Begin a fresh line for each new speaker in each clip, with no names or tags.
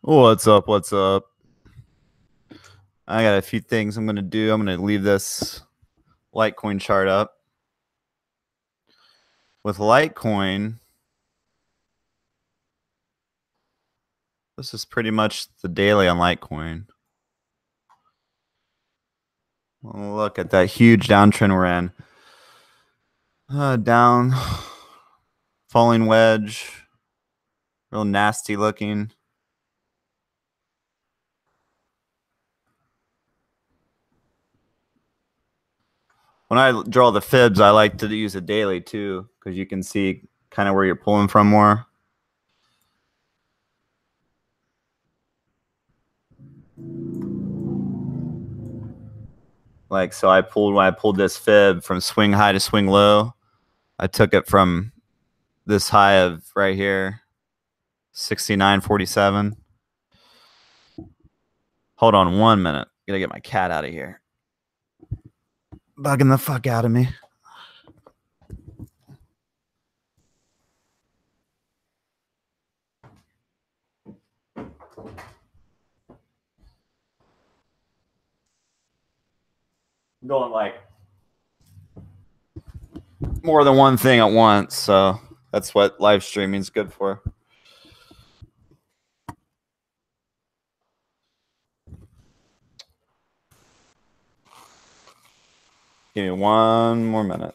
What's up? What's up? I got a few things I'm going to do. I'm going to leave this Litecoin chart up. With Litecoin, this is pretty much the daily on Litecoin. Look at that huge downtrend we're in. Down, falling wedge, real nasty looking. When I draw the fibs, I like to use a daily too, because you can see kind of where you're pulling from more. Like, so when I pulled this fib from swing high to swing low, I took it from this high of right here, 69.47. Hold on 1 minute. Gotta get my cat out of here. Bugging the fuck out of me. I'm going like more than one thing at once, so that's what live streaming is good for. Give me 1 more minute.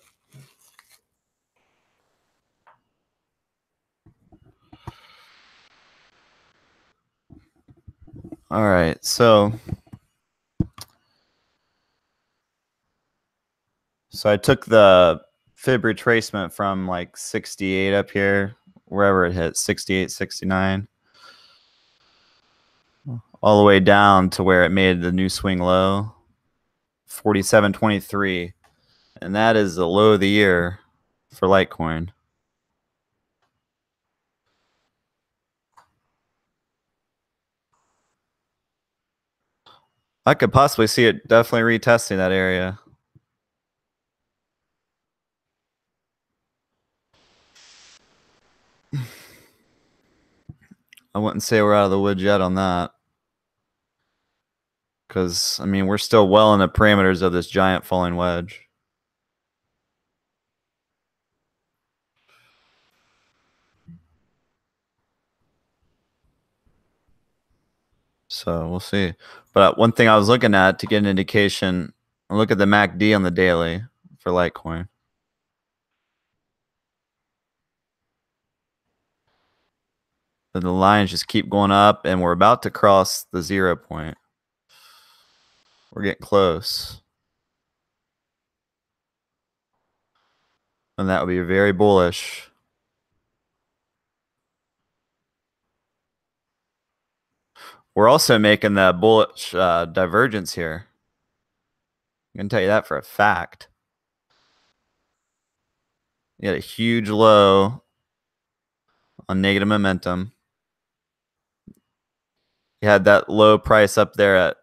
All right, so I took the fib retracement from like 68 up here, wherever it hit, 68, 69, all the way down to where it made the new swing low, 47.23, and that is the low of the year for Litecoin. I could possibly see it definitely retesting that area. I wouldn't say we're out of the woods yet on that. Because, I mean, we're still well in the parameters of this giant falling wedge. So we'll see. But one thing I was looking at to get an indication, look at the MACD on the daily for Litecoin. And the lines just keep going up, and we're about to cross the 0 point. We're getting close. And that would be very bullish. We're also making the bullish divergence here. I can tell you that for a fact. You had a huge low on negative momentum. You had that low price up there at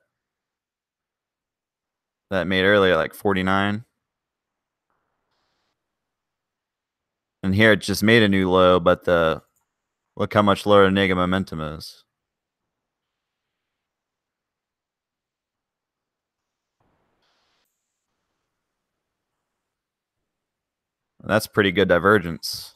that made earlier, like 49. And here it just made a new low, but look how much lower the negative momentum is. And that's pretty good divergence.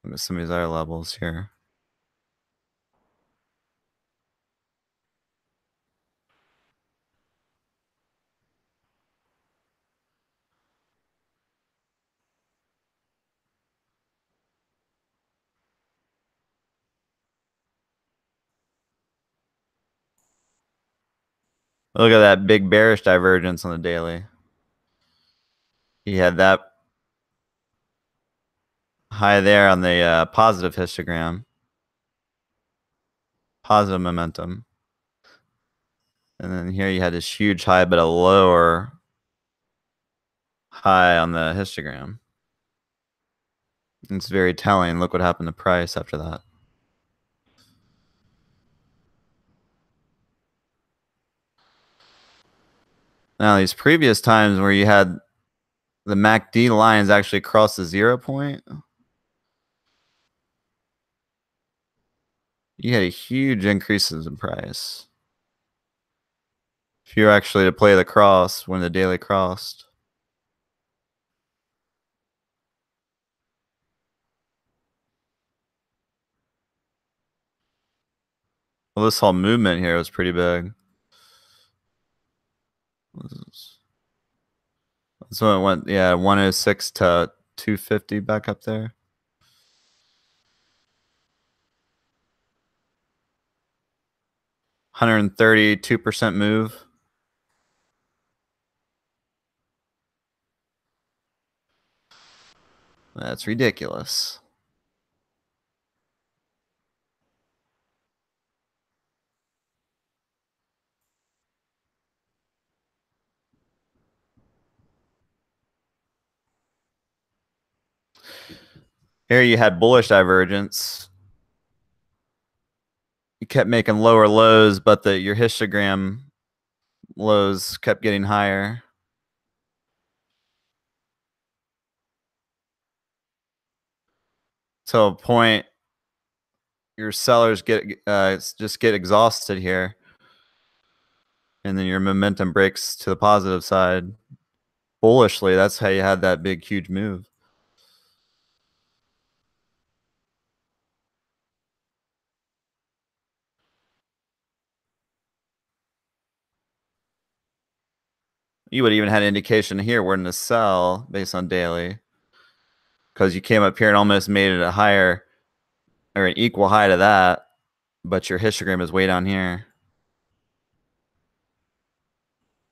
Look at some of these other levels here. Look at that big bearish divergence on the daily. He had that high there on the positive histogram. Positive momentum. And then here you had this huge high, but a lower high on the histogram. It's very telling. Look what happened to price after that. Now, these previous times where you had the MACD lines actually cross the 0 point, you had a huge increases in price. If you were actually to play the cross when the daily crossed. Well, this whole movement here was pretty big. So it went, yeah, 106 to 250 back up there. $132% move. That's ridiculous. Here you had bullish divergence. You kept making lower lows, but your histogram lows kept getting higher. To a point, your sellers just get exhausted here, and then your momentum breaks to the positive side. Bullishly, that's how you had that big, huge move. You would even had an indication here we're in the sell based on daily, because you came up here and almost made it a higher or an equal high to that, but your histogram is way down here.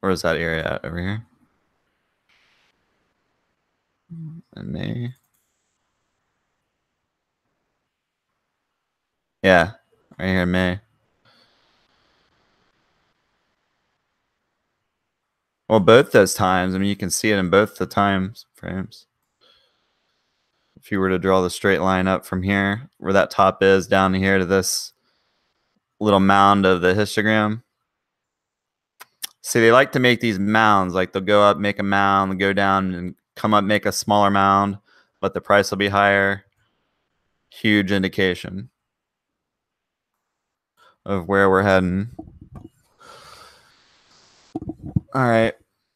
Where is that area at? Over here? In May? Yeah, right here in May. Well, both those times, I mean, you can see it in both the time frames. If you were to draw the straight line up from here, where that top is, down here to this little mound of the histogram. See, they like to make these mounds. Like they'll go up, make a mound, go down, and come up, make a smaller mound, but the price will be higher. Huge indication of where we're heading. All right.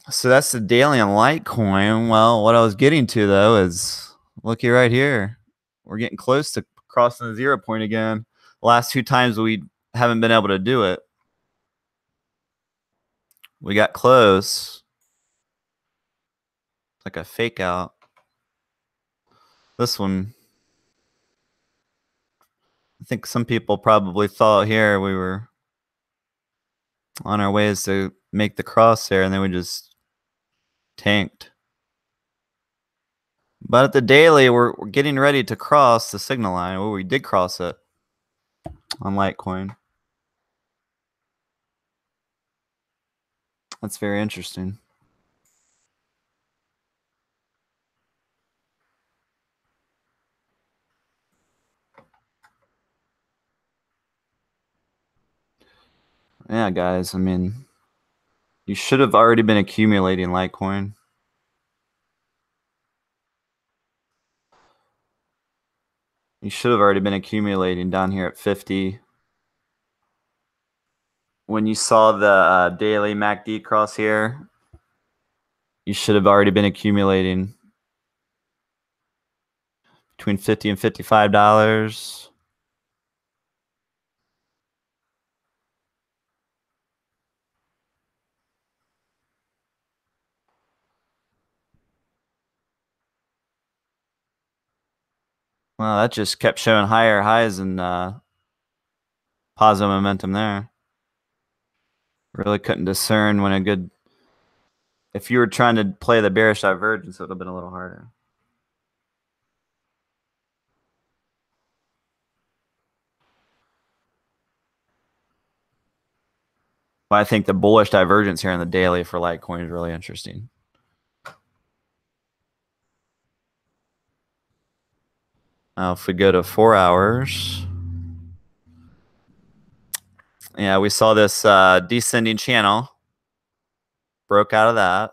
So that's the daily on Litecoin. Well, what I was getting to, though, is looky right here. We're getting close to crossing the 0 point again. The last 2 times we haven't been able to do it. We got close. It's like a fake out. This one, I think some people probably thought here we were on our ways to make the cross there, and then we just tanked. But at the daily, we're getting ready to cross the signal line. Well, we did cross it on Litecoin. That's very interesting. Yeah, guys, I mean, you should have already been accumulating Litecoin. You should have already been accumulating down here at 50. When you saw the daily MACD cross here, you should have already been accumulating between $50 and $55. Well, that just kept showing higher highs and positive momentum there. Really couldn't discern when a good... If you were trying to play the bearish divergence, it would have been a little harder. But I think the bullish divergence here in the daily for Litecoin is really interesting. Now, if we go to 4 hours, yeah, we saw this descending channel. broke out of that,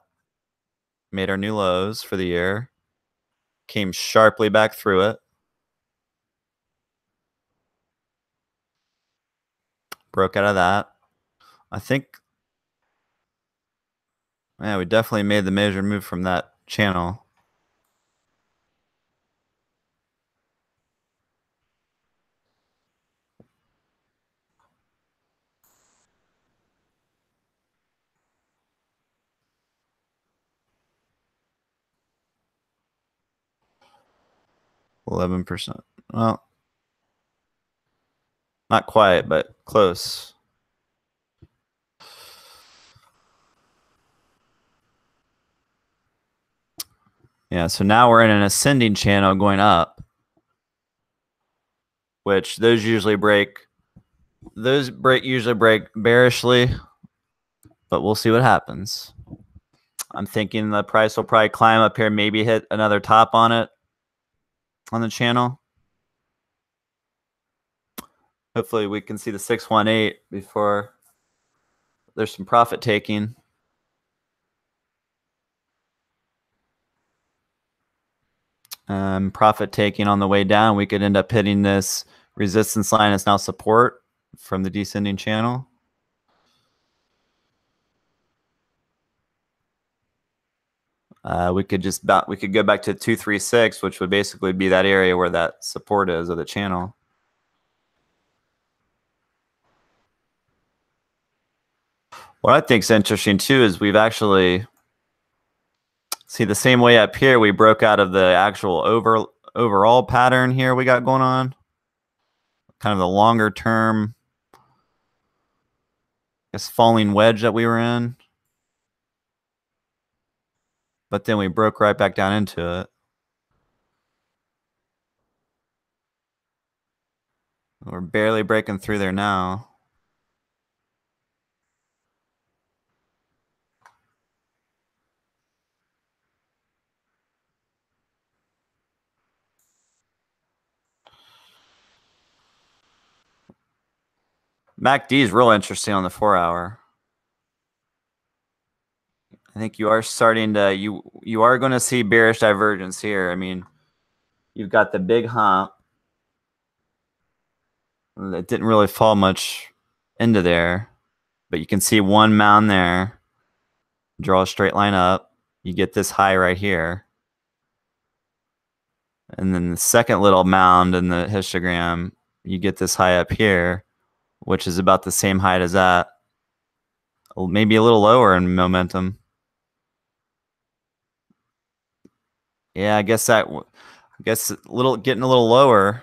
made our new lows for the year, came sharply back through it, broke out of that. I think, yeah, we definitely made the major move from that channel. %11. Well, not quite, but close. Yeah, so now we're in an ascending channel going up, which those usually break bearishly, but we'll see what happens. I'm thinking the price will probably climb up here, maybe hit another top on it on the channel. Hopefully we can see the 618 before there's some profit taking. Profit taking on the way down, we could end up hitting this resistance line as now support from the descending channel. We could go back to 236, which would basically be that area where that support is of the channel. What I think is interesting too is we've actually see the same way up here. We broke out of the actual overall pattern here we got going on. Kind of the longer term, I guess, falling wedge that we were in. But then we broke right back down into it. We're barely breaking through there now. MACD is real interesting on the 4-hour. I think you are starting to you are going to see bearish divergence here. I mean, you've got the big hump. It didn't really fall much into there, but you can see one mound there. Draw a straight line up. You get this high right here. And then the second little mound in the histogram, you get this high up here, which is about the same height as that. Maybe a little lower in momentum. Yeah, I guess getting a little lower.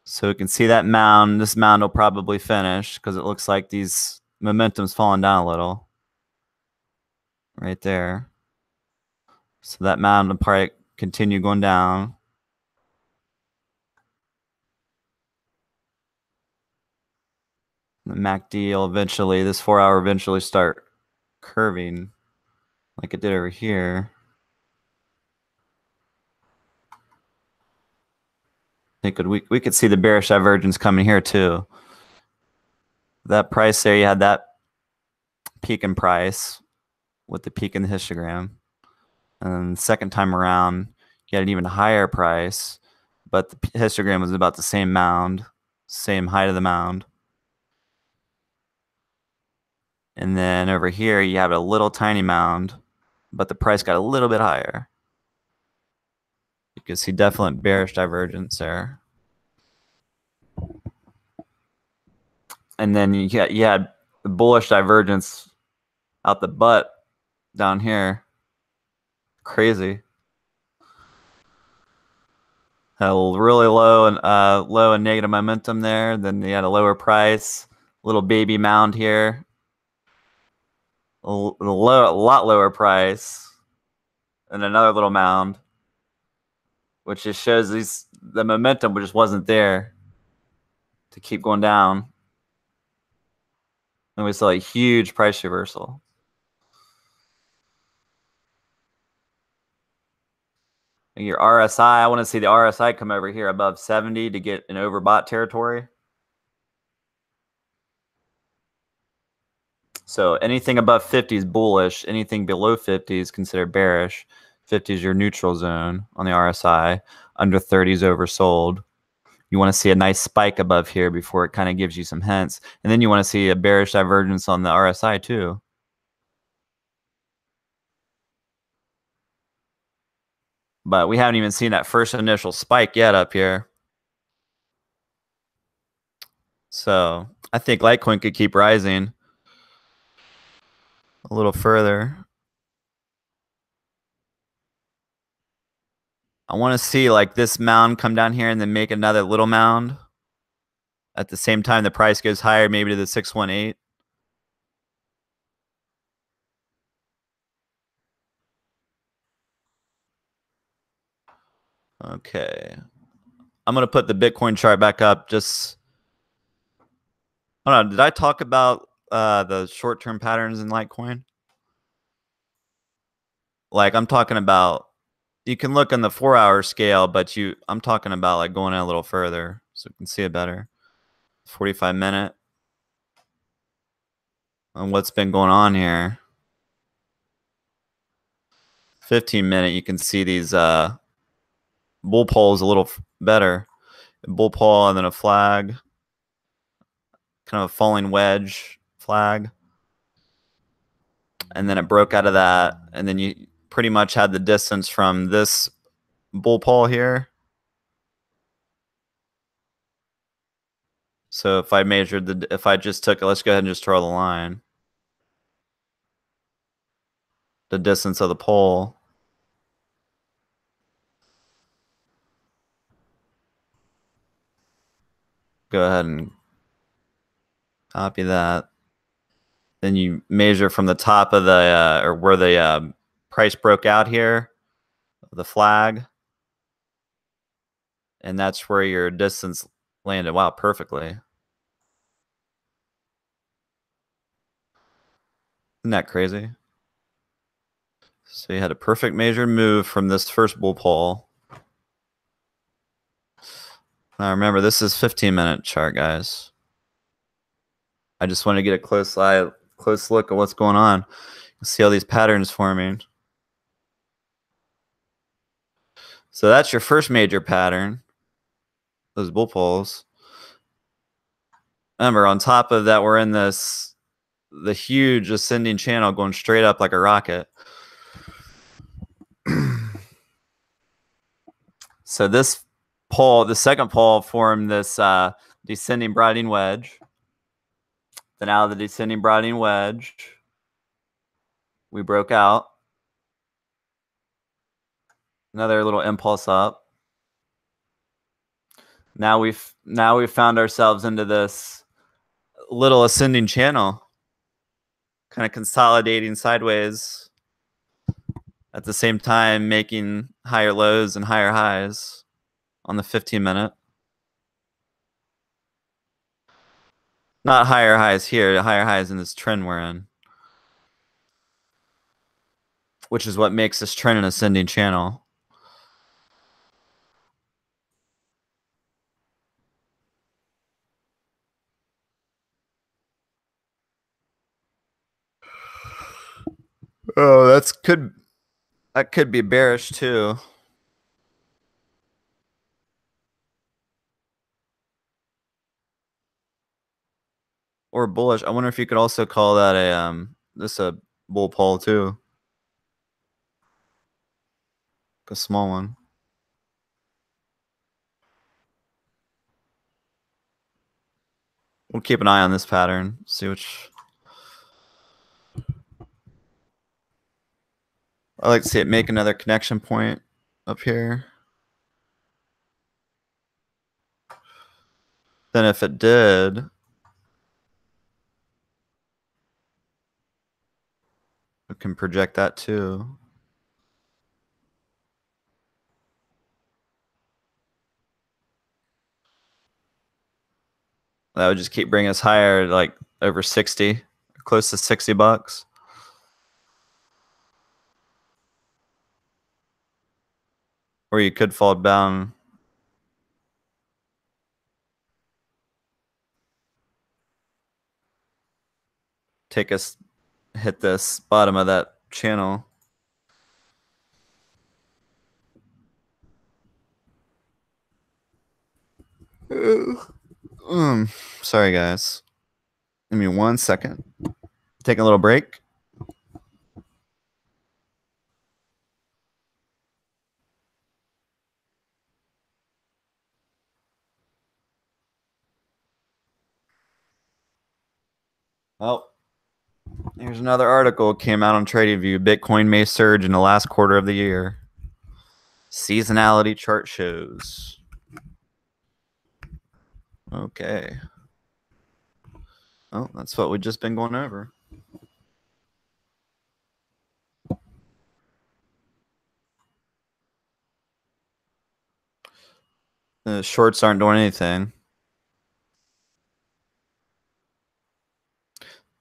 So we can see that mound. This mound will probably finish because it looks like these momentum's falling down a little. Right there. So that mound will probably continue going down. The MACD will eventually, this 4-hour eventually start curving like it did over here. We could see the bearish divergence coming here too. That price there, you had that peak in price with the peak in the histogram. And then the second time around, you had an even higher price, but the histogram was about the same mound, same height of the mound. And then over here, you have a little tiny mound, but the price got a little bit higher. You can see definite bearish divergence there. And then you had the bullish divergence out the butt down here. Crazy. Had a really low and negative momentum there. Then you had a lower price, little baby mound here. A lot lower price, and another little mound, which just shows the momentum just wasn't there to keep going down. And we saw a huge price reversal. And your RSI, I want to see the RSI come over here above 70 to get an overbought territory. So anything above 50 is bullish. Anything below 50 is considered bearish. 50 is your neutral zone on the RSI. Under 30 is oversold. You want to see a nice spike above here before it kind of gives you some hints. And then you want to see a bearish divergence on the RSI too. But we haven't even seen that first initial spike yet up here. So I think Litecoin could keep rising a little further. I want to see like this mound come down here and then make another little mound. At the same time, the price goes higher, maybe to the 618. Okay. I'm going to put the Bitcoin chart back up. Just, hold on. Did I talk about the short-term patterns in Litecoin? Like I'm talking about, you can look on the 4-hour scale, but I'm talking about like going in a little further so you can see it better. 45-minute. And what's been going on here. 15-minute, you can see these bull poles a little better. A bull pole and then a flag. Kind of a falling wedge flag. And then it broke out of that. And then you pretty much had the distance from this bull pole here. So if I measured if I just took it, let's go ahead and just draw the line. The distance of the pole. Go ahead and copy that. Then you measure from the top of the, or where the price broke out here, the flag. And that's where your distance landed. Wow, perfectly. Isn't that crazy? So you had a perfect measured move from this first bull pole. Now remember, this is 15-minute chart, guys. I just want to get a close look at what's going on. See all these patterns forming. So that's your first major pattern, those bull poles. Remember, on top of that, we're in the huge ascending channel going straight up like a rocket. So this pole, the second pole, formed this descending broadening wedge. Then out of the descending broadening wedge, we broke out. Another little impulse up. Now we've found ourselves into this little ascending channel, kind of consolidating sideways, at the same time making higher lows and higher highs on the 15-minute. Not higher highs here, higher highs in this trend we're in, which is what makes this trend an ascending channel. Oh, that could be bearish too. Or bullish. I wonder if you could also call that a bull pole too. A small one. We'll keep an eye on this pattern. See which. I like to see it make another connection point up here. Then if it did, we can project that too. That would just keep bringing us higher, like over 60, close to $60. Or you could fall down. take us hit this bottom of that channel. Sorry guys. Give me 1 second. Take a little break. Oh, here's another article came out on TradingView. Bitcoin may surge in the last quarter of the year. Seasonality chart shows. Okay. Oh, that's what we've just been going over. The shorts aren't doing anything.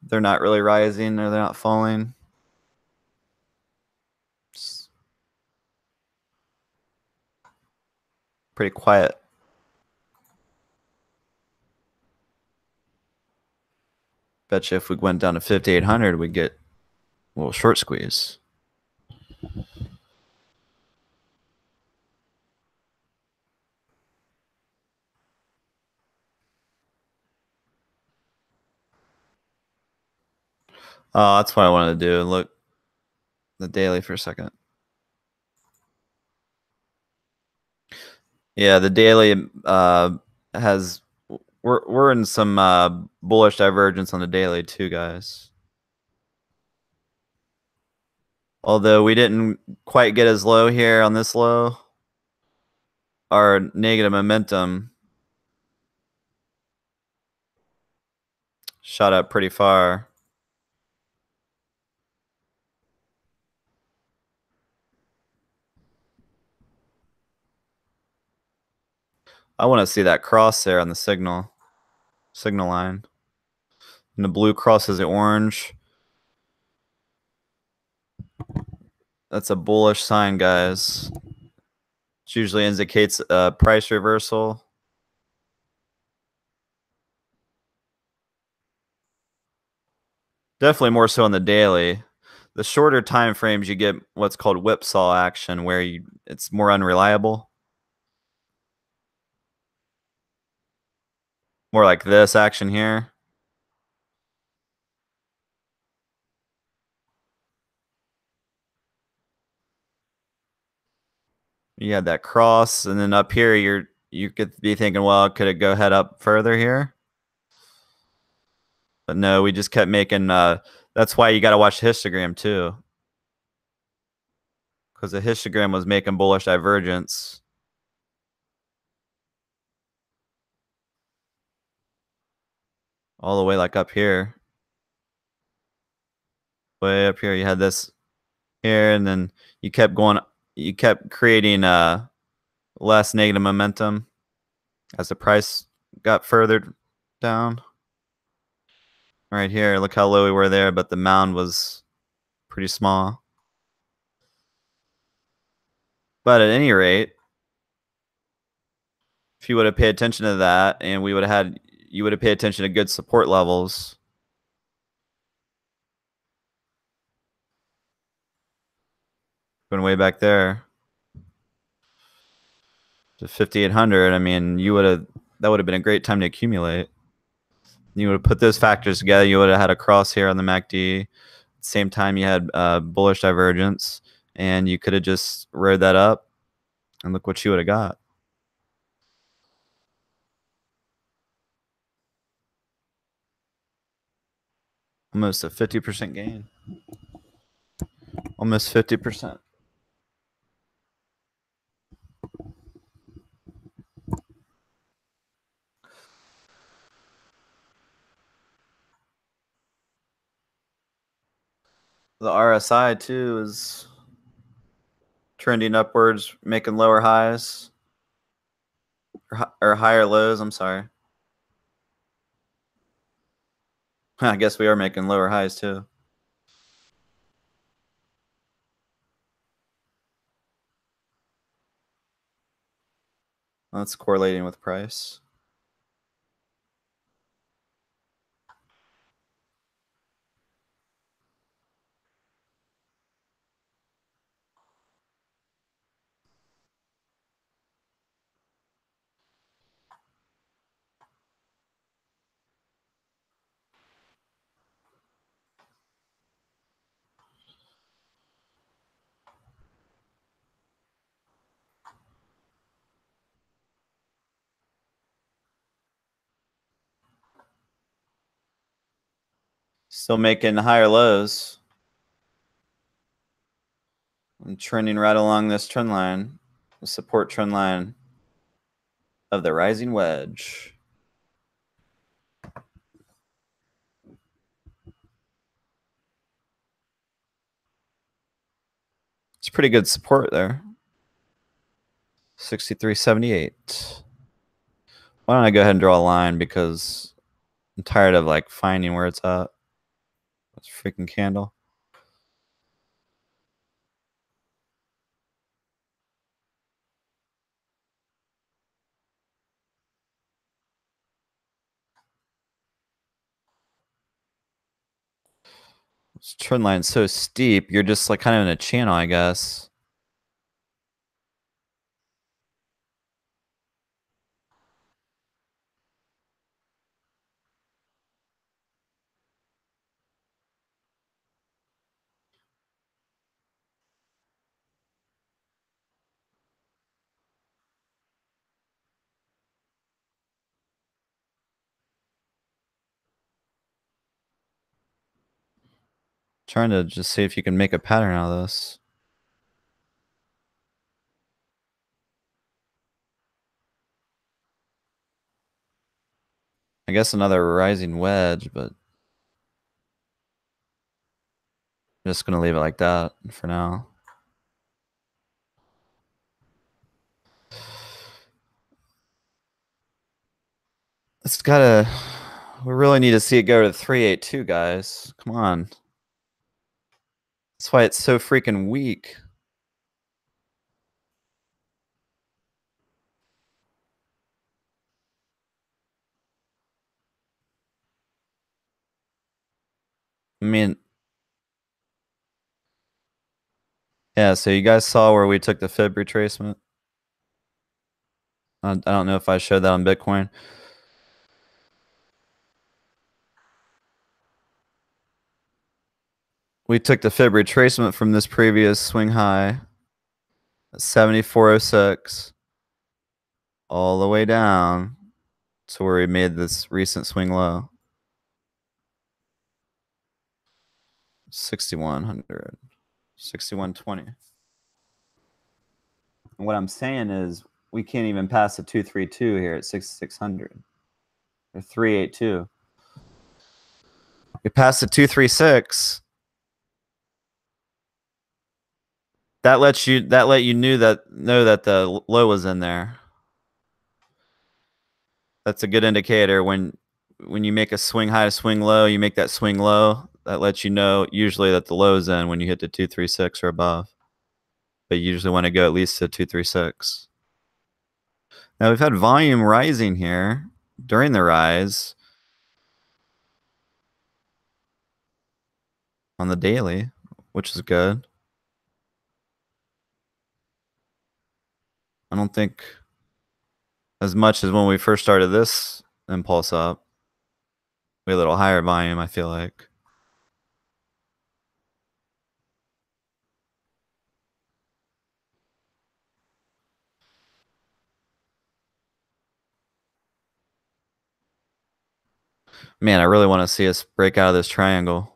They're not really rising or they're not falling. It's pretty quiet. Bet you if we went down to 5,800, we'd get a little short squeeze. Oh, that's what I wanted to do. Look the daily for a second. Yeah, the daily has we're in some bullish divergence on the daily too, guys. Although we didn't quite get as low here on this low, our negative momentum shot up pretty far. I want to see that cross there on the signal line. And the blue crosses the orange. That's a bullish sign, guys. It usually indicates a price reversal. Definitely more so on the daily. The shorter time frames, you get what's called whipsaw action, where it's more unreliable. More like this action here. You had that cross, and then up here, you could be thinking, well, could it go head up further here? But no, we just kept making. That's why you got to watch the histogram too, because the histogram was making bullish divergence. All the way like up here. Way up here, you had this here, and then you kept going. You kept creating less negative momentum as the price got further down. Right here, look how low we were there, but the mound was pretty small. But at any rate, if you would have paid attention to that, and we would have had, you would have paid attention to good support levels. Going way back there to 5,800. I mean, that would have been a great time to accumulate. You would have put those factors together. You would have had a cross here on the MACD. At the same time, you had bullish divergence, and you could have just rode that up, and look what you would have got. Almost a 50% gain. Almost 50%. The RSI too is trending upwards, making lower highs or higher lows. I'm sorry. I guess we are making lower highs too. That's correlating with price. Still making higher lows. I'm trending right along this trend line, the support trend line of the rising wedge. It's pretty good support there. 63.78. Why don't I go ahead and draw a line because I'm tired of like finding where it's at. This freaking candle. This trend line's so steep, you're just like kind of in a channel, I guess. Trying to just see if you can make a pattern out of this. I guess another rising wedge, but I'm just going to leave it like that for now. It's gotta. We really need to see it go to 382, guys. Come on. That's why it's so freaking weak. I mean, yeah, so you guys saw where we took the fib retracement? I don't know if I showed that on Bitcoin. We took the fib retracement from this previous swing high, 74.06, all the way down to where we made this recent swing low. 6,100, 6,120. And what I'm saying is we can't even pass the 232 here at 6,600 or 382. We passed the 236. That let you know that the low was in there. That's a good indicator when you make a swing high to swing low, you make that swing low. That lets you know usually that the low's in when you hit the 236 or above. But you usually want to go at least to 236. Now we've had volume rising here during the rise on the daily, which is good. I don't think as much as when we first started this impulse up. We had a little higher volume, I feel like. Man, I really want to see us break out of this triangle.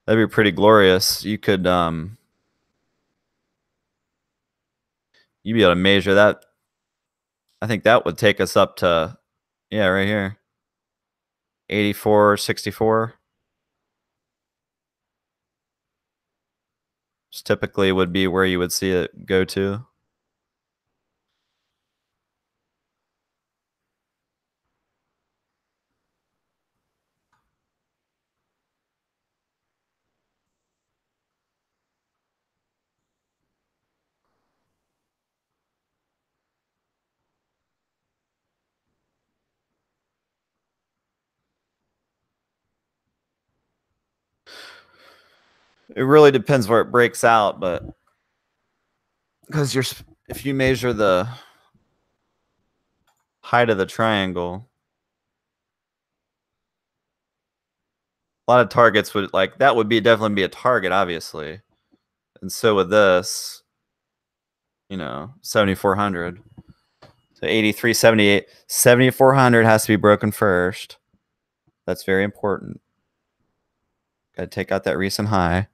That'd be pretty glorious. You could you'd be able to measure that. I think that would take us up to, yeah, right here. 84.64. Which typically would be where you would see it go to. It really depends where it breaks out, but because if you measure the height of the triangle, a lot of targets would like that would be definitely be a target, obviously. And so with this, 7,400. So 83.78. 7,400 has to be broken first. That's very important. Got to take out that recent high.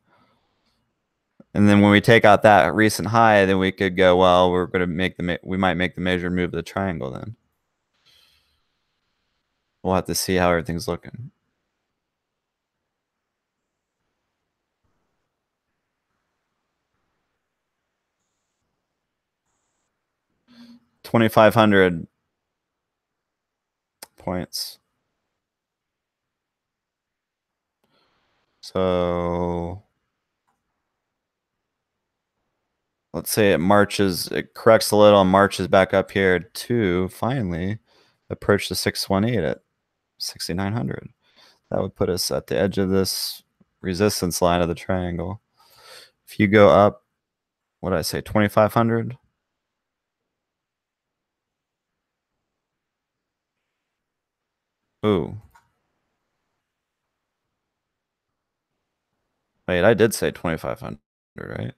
And then when we take out that recent high, then we could go, well, we're going to we might make the major move of the triangle then. We'll have to see how everything's looking. $2,500 points. So let's say it corrects a little and marches back up here to finally approach the 618 at 6,900. That would put us at the edge of this resistance line of the triangle. If you go up, what did I say, 2,500? Ooh. Wait, I did say 2,500, right?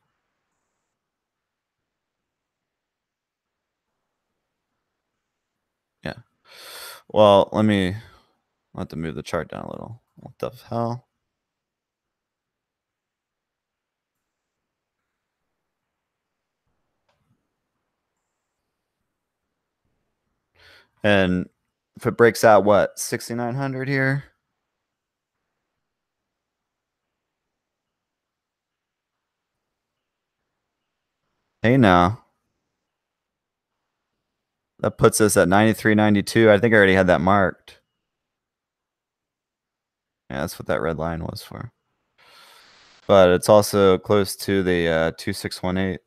Yeah. Well, I'll have to move the chart down a little. What the hell? And if it breaks out, what, 6,900 here? Hey, now. That puts us at 93.92. I think I already had that marked. Yeah, that's what that red line was for. But it's also close to the 2618.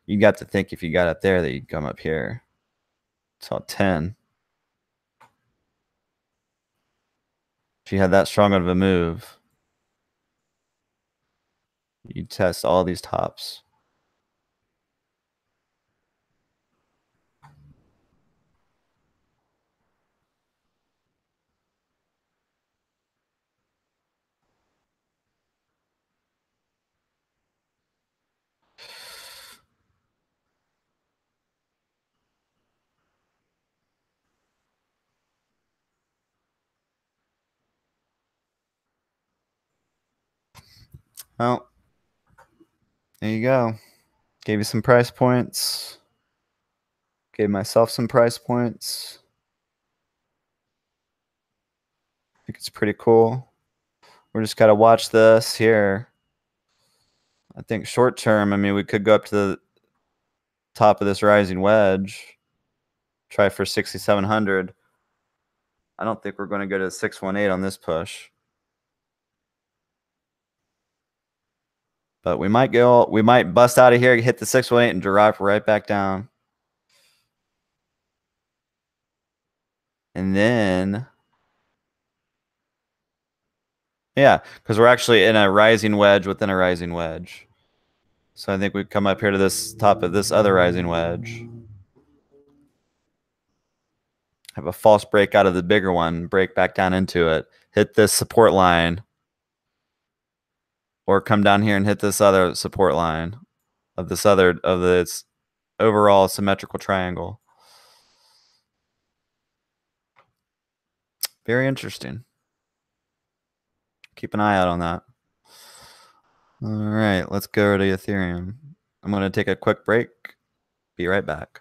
You got to think if you got up there that you'd come up here. It's all 10. If you had that strong of a move, you test all these tops. Well, there you go. Gave you some price points. Gave myself some price points. I think it's pretty cool. We're just got to watch this here. I think short term, I mean, we could go up to the top of this rising wedge, try for 6,700. I don't think we're going to go to 618 on this push. But we might bust out of here, hit the 618 and drop right back down. And then, yeah, because we're actually in a rising wedge within a rising wedge. So I think we come up here to this top of this other rising wedge. Have a false break out of the bigger one, break back down into it, hit this support line, or come down here and hit this other support line of this overall symmetrical triangle. Very interesting. Keep an eye out on that. All right, let's go to Ethereum. I'm going to take a quick break. Be right back.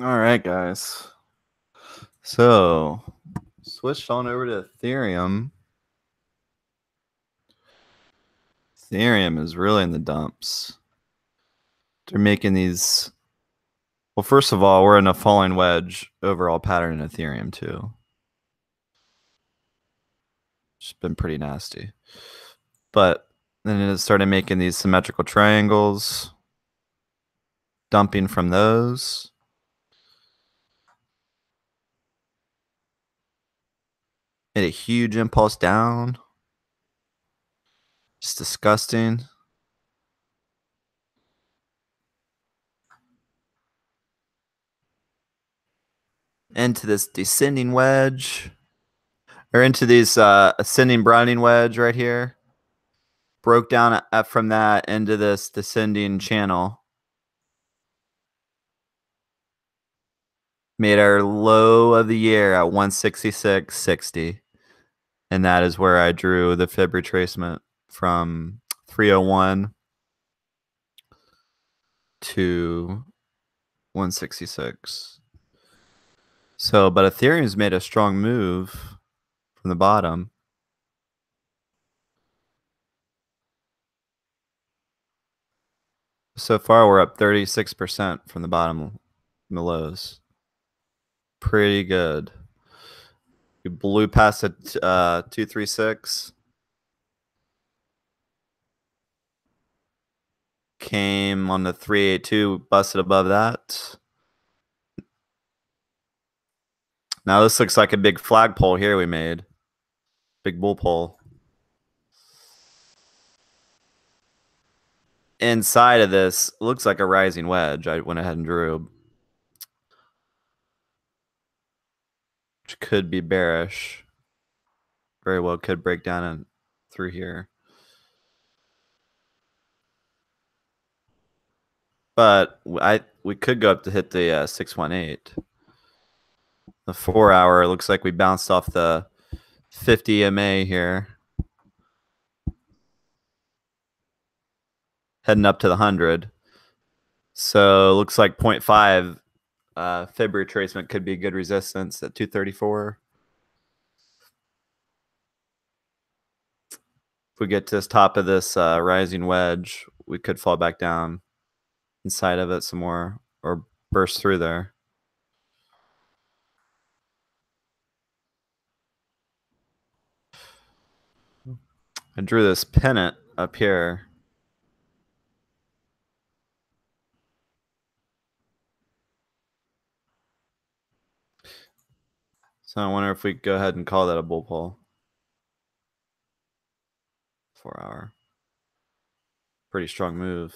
All right, guys. So, switched on over to Ethereum. Ethereum is really in the dumps. They're making these. Well, first of all, we're in a falling wedge overall pattern in Ethereum too. It's been pretty nasty. But then it started making these symmetrical triangles, dumping from those. Made a huge impulse down. Just disgusting. Into this descending wedge. Or into these ascending broadening wedge right here. Broke down from that into this descending channel. Made our low of the year at 166.60. And that is where I drew the fib retracement from 301 to 166. So, but Ethereum's made a strong move from the bottom. So far, we're up 36% from the bottom, from the lows. Pretty good. We blew past the 236. Came on the 382, busted above that. Now this looks like a big flagpole here we made. Big bull pole. Inside of this looks like a rising wedge. I went ahead and drew. Which could be bearish. Very well could break down and through here. But we could go up to hit the 618. The 4 hour looks like we bounced off the 50 MA here. Heading up to the 100. So it looks like 0.5 fib retracement could be good resistance at 234. If we get to this top of this rising wedge, we could fall back down inside of it some more or burst through there. I drew this pennant up here. So I wonder if we go ahead and call that a bull pull. 4 hour. Pretty strong move.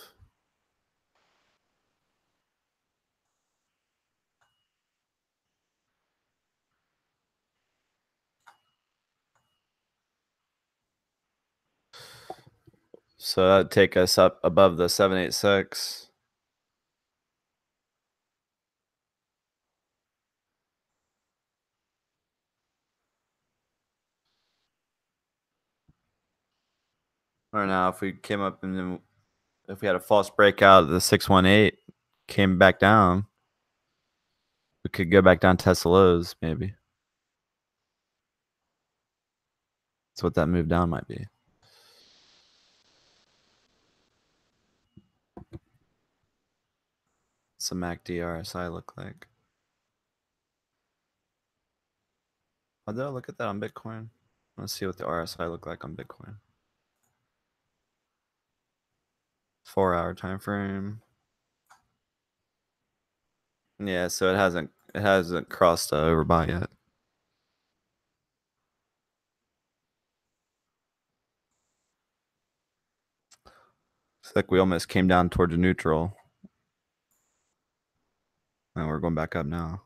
So that'd take us up above the 786. Or now if we came up and then if we had a false breakout of the 618, came back down, we could go back down Tesla lows maybe. That's what that move down might be. What's the MACD RSI look like? Oh, did I look at that on Bitcoin? Let's see what the RSI look like on Bitcoin. 4 hour time frame. Yeah, so it hasn't crossed overbought yet. It's like we almost came down towards a neutral. And we're going back up now.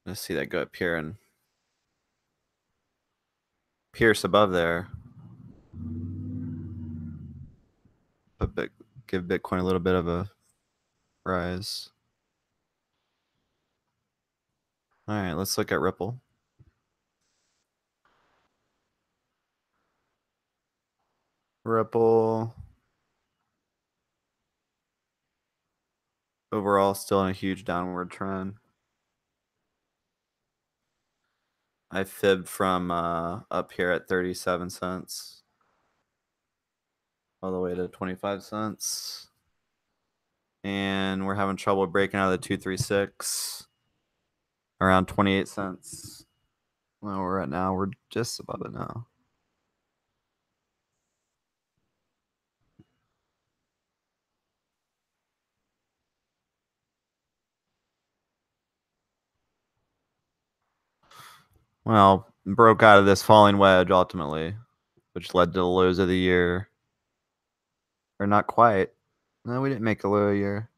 Let's see that go up here and pierce above there. But give Bitcoin a little bit of a rise. All right, let's look at Ripple. Ripple. Overall, still in a huge downward trend. I fibbed from up here at 37 cents all the way to 25 cents. And we're having trouble breaking out of the 236 around 28 cents. Well, we're at now. We're just above it now. Well, broke out of this falling wedge ultimately, which led to the lows of the year. Or not quite. No, we didn't make a low of the year.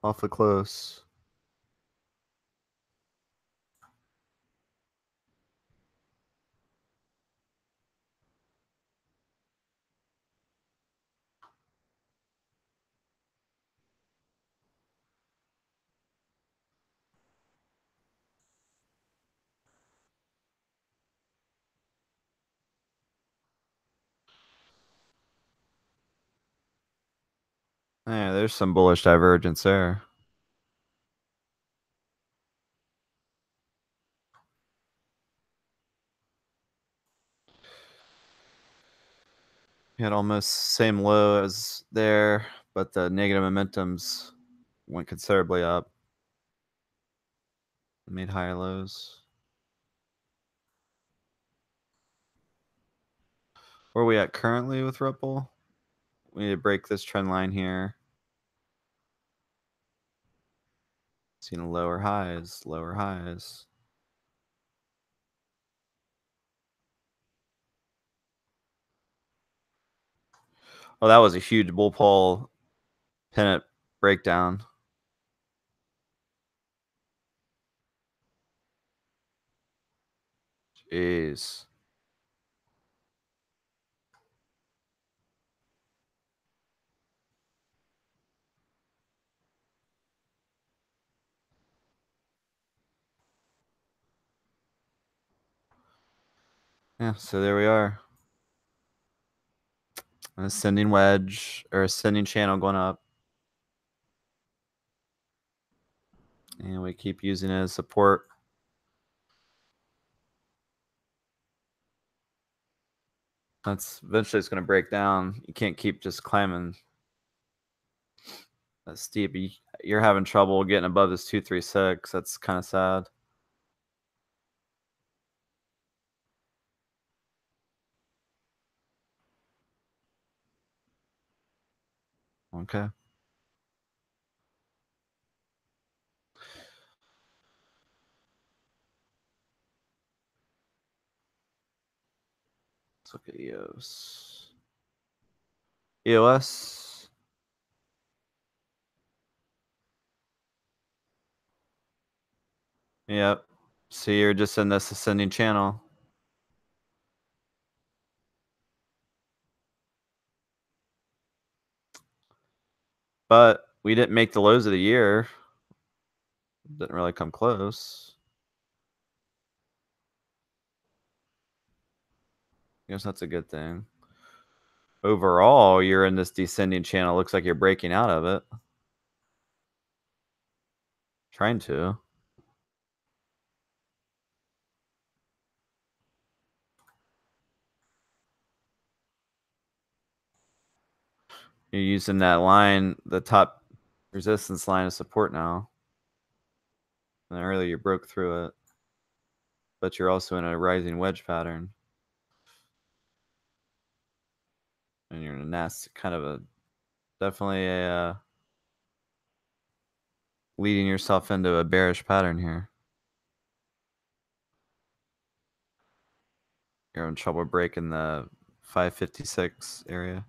Awfully close. Yeah, there's some bullish divergence there. You had almost same low as there, but the negative momentums went considerably up. Made higher lows. Where are we at currently with Ripple? We need to break this trend line here. Seeing lower highs, lower highs. Oh, that was a huge bull pull pennant breakdown. Jeez. Yeah, so there we are. An ascending wedge or ascending channel going up. And we keep using it as support. That's eventually it's going to break down. You can't keep just climbing that steep. You're having trouble getting above this 236. That's kind of sad. Okay. Let's look at EOS. EOS. Yep. So you're just in this ascending channel. But we didn't make the lows of the year. Didn't really come close. I guess that's a good thing. Overall, you're in this descending channel. Looks like you're breaking out of it. Trying to. You're using that line, the top resistance line of support now. And earlier you broke through it. But you're also in a rising wedge pattern. And you're in a nasty kind of a definitely a leading yourself into a bearish pattern here. You're having trouble breaking the 556 area.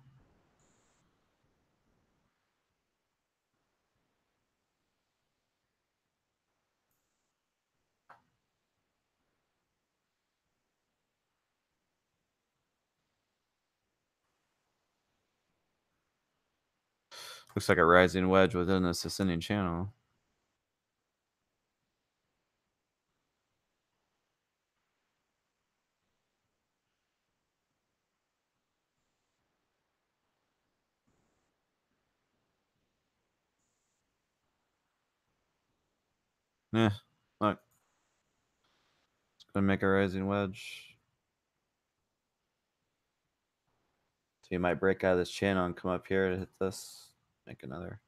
Looks like a rising wedge within this ascending channel. Yeah, look. It's going to make a rising wedge. So you might break out of this channel and come up here to hit this. Make another.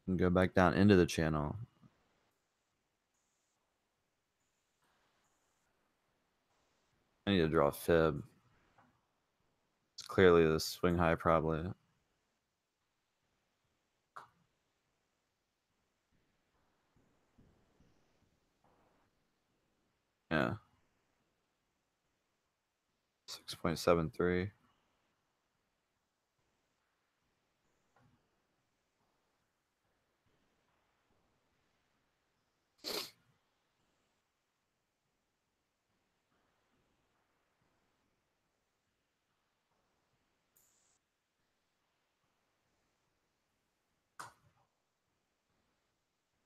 And go back down into the channel. I need to draw a fib. It's clearly the swing high probably. Yeah. 6.73.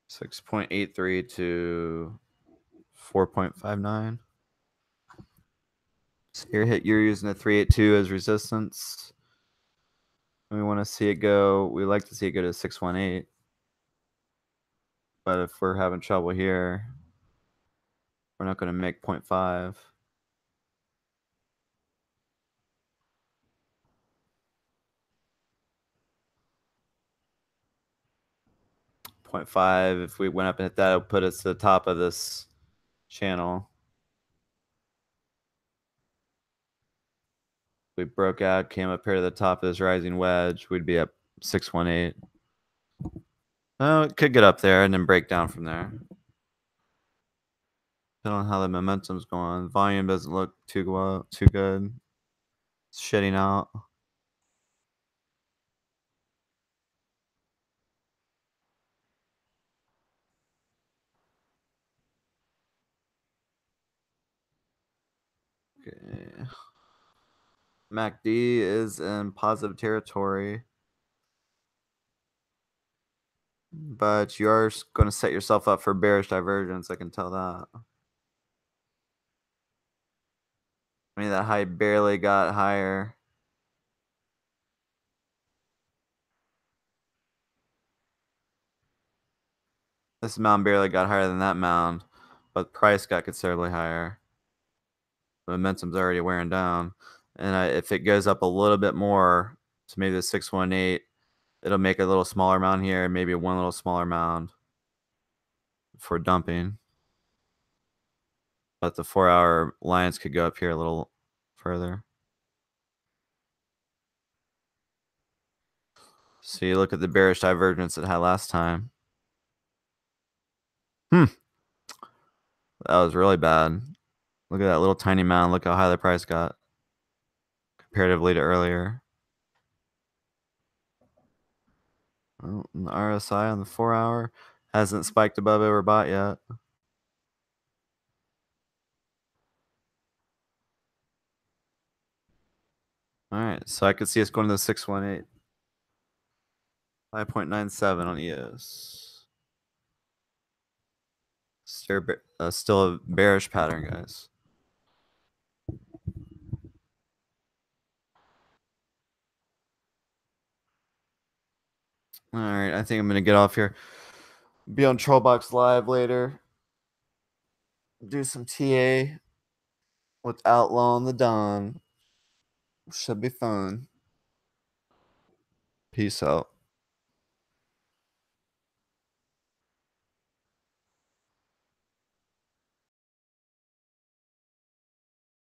$6.83 to 4.59. So you're using a 382 as resistance. We want to see it go. We like to see it go to 618. But if we're having trouble here, we're not going to make 0.5. 0.5. If we went up and hit that, it'll put us to the top of this channel. We broke out, came up here to the top of this rising wedge, we'd be up 618. Oh, it could get up there and then break down from there. Depending on how the momentum's going. Volume doesn't look too good. It's shitting out. Okay. MACD is in positive territory. But you are going to set yourself up for bearish divergence. I can tell that. I mean, that high barely got higher. This mound barely got higher than that mound, but price got considerably higher. The momentum's already wearing down. And if it goes up a little bit more to maybe the 618, it'll make a little smaller mound here, maybe one little smaller mound for dumping. But the 4-hour lines could go up here a little further. So you look at the bearish divergence it had last time. That was really bad. Look at that little tiny mound. Look how high the price got comparatively to earlier. Well, the RSI on the 4-hour hasn't spiked above overbought yet. All right, so I could see us going to the 618. 5.97 on EOS. Still a bearish pattern, guys. All right, I think I'm going to get off here. Be on Trollbox Live later. Do some TA with Outlaw on the Dawn. Should be fun. Peace out.